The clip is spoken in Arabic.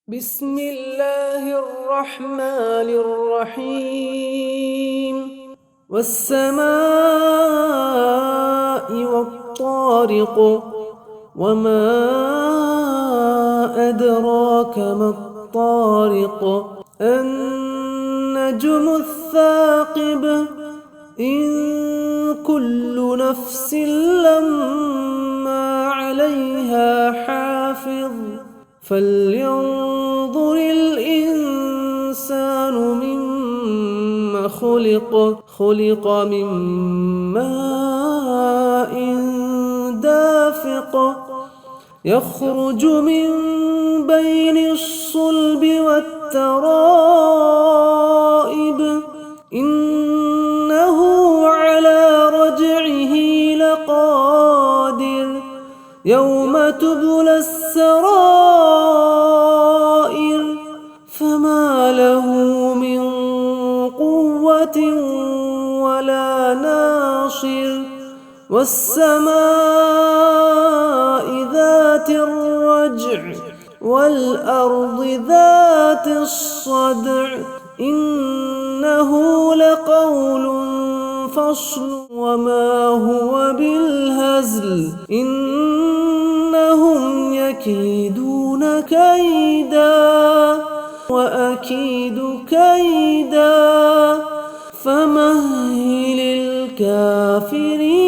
بسم الله الرحمن الرحيم والسماء والطارق وما أدراك ما الطارق النجم الثاقب إن كل نفس لما عليها حافظ فلينظر الإنسان مما خلق من ماء دافق يخرج من بين الصلب والترائب إنه على رجعه لقادر يوم تبلى السرائر فما له من قوة ولا ناصر والسماء ذات الرجع والأرض ذات الصدع إنه لقول فصل وما هو بالهزل إنهم يكيدون كيدا وأكيد كيدا فمهل الكافرين